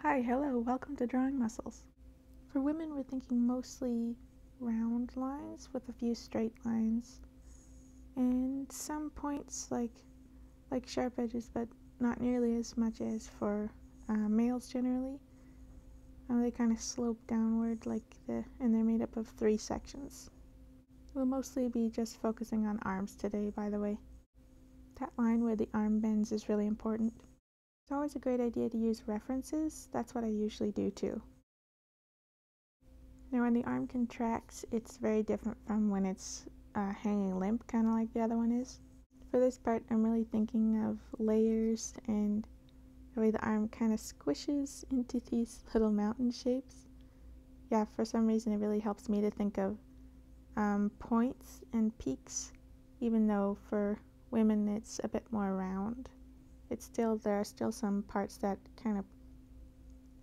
Hi, hello, welcome to Drawing Muscles. For women, we're thinking mostly round lines with a few straight lines and some points like sharp edges, but not nearly as much as for males generally. They kind of slope downward and they're made up of 3 sections. We'll mostly be just focusing on arms today, by the way. That line where the arm bends is really important. It's always a great idea to use references. That's what I usually do too. Now when the arm contracts, it's very different from when it's hanging limp, kind of like the other one is. For this part, I'm really thinking of layers and the way the arm kind of squishes into these little mountain shapes. Yeah, for some reason it really helps me to think of points and peaks, even though for women it's a bit more round. There are still some parts that kind of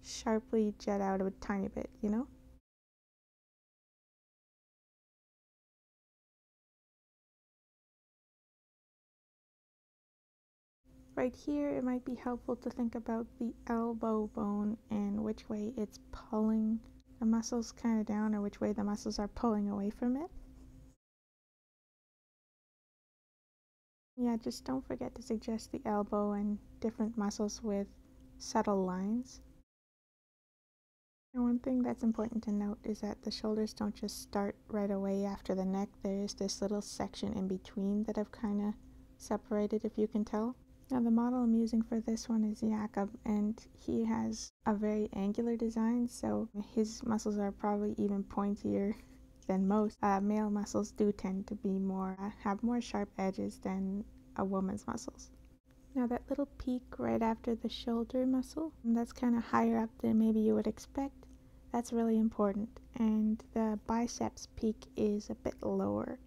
sharply jet out a tiny bit, you know? Right here, it might be helpful to think about the elbow bone and which way it's pulling the muscles kind of down or which way the muscles are pulling away from it. Yeah, just don't forget to suggest the elbow and different muscles with subtle lines. And one thing that's important to note is that the shoulders don't just start right away after the neck. There is this little section in between that I've kind of separated, if you can tell. Now the model I'm using for this one is Jakob, and he has a very angular design, so his muscles are probably even pointier than most. Male muscles do tend to be have more sharp edges than a woman's muscles. Now that little peak right after the shoulder muscle, that's kind of higher up than maybe you would expect. That's really important, and the biceps peak is a bit lower.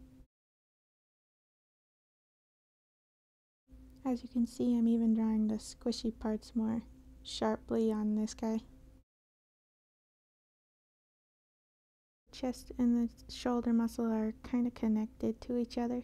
As you can see, I'm even drawing the squishy parts more sharply on this guy. Chest and the shoulder muscle are kind of connected to each other.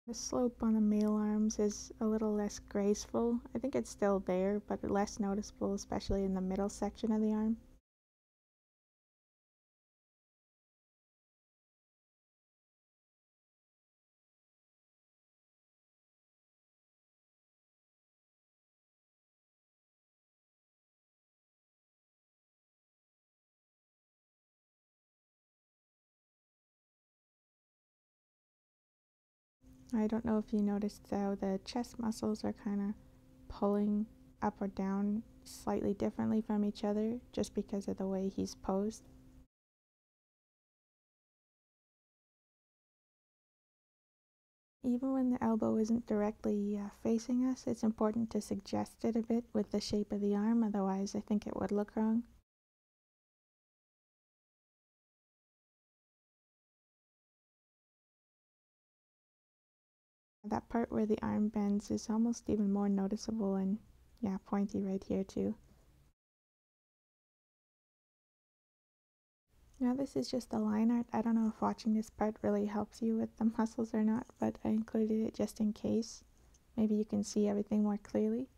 The slope on the male arms is a little less graceful. I think it's still there, but less noticeable, especially in the middle section of the arm. I don't know if you noticed though, the chest muscles are kind of pulling up or down slightly differently from each other just because of the way he's posed. Even when the elbow isn't directly facing us, it's important to suggest it a bit with the shape of the arm, otherwise I think it would look wrong. That part where the arm bends is almost even more noticeable and, yeah, pointy right here too. Now this is just the line art. I don't know if watching this part really helps you with the muscles or not, but I included it just in case. Maybe you can see everything more clearly.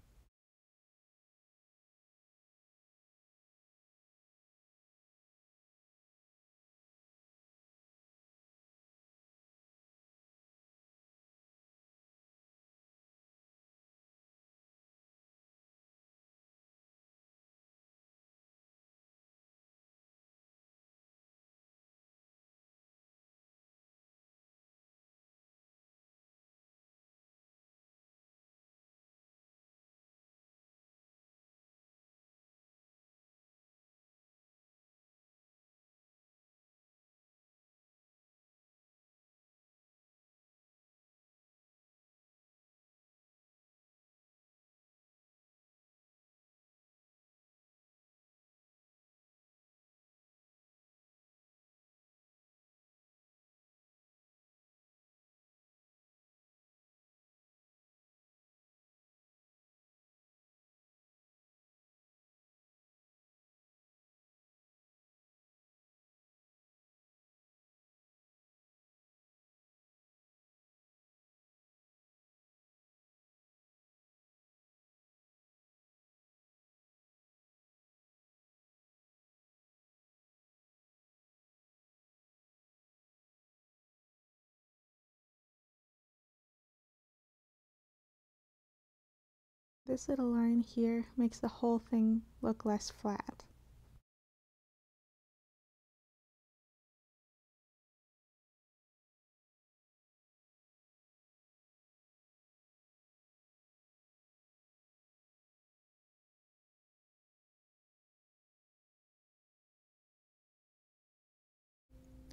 This little line here makes the whole thing look less flat.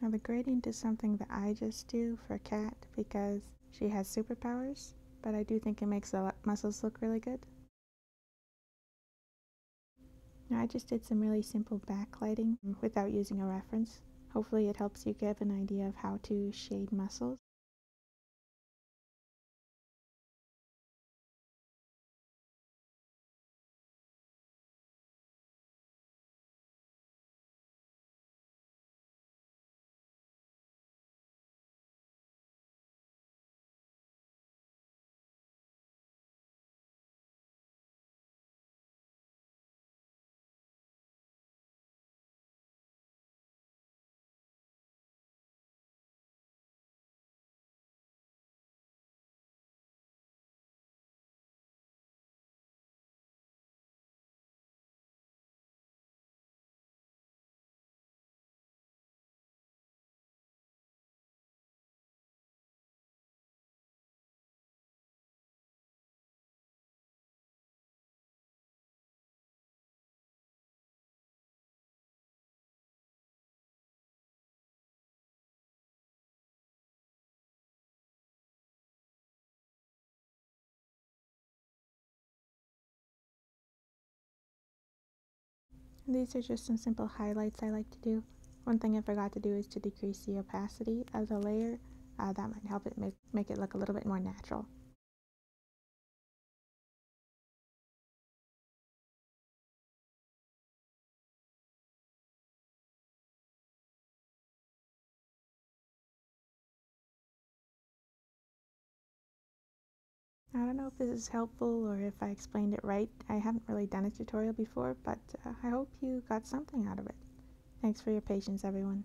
Now the gradient is something that I just do for Kat because she has superpowers, but I do think it makes the muscles look really good. Now I just did some really simple backlighting without using a reference. Hopefully it helps you get an idea of how to shade muscles. These are just some simple highlights I like to do. One thing I forgot to do is to decrease the opacity of the layer. That might help it make it look a little bit more natural. I don't know if this is helpful or if I explained it right. I haven't really done a tutorial before, but I hope you got something out of it. Thanks for your patience, everyone.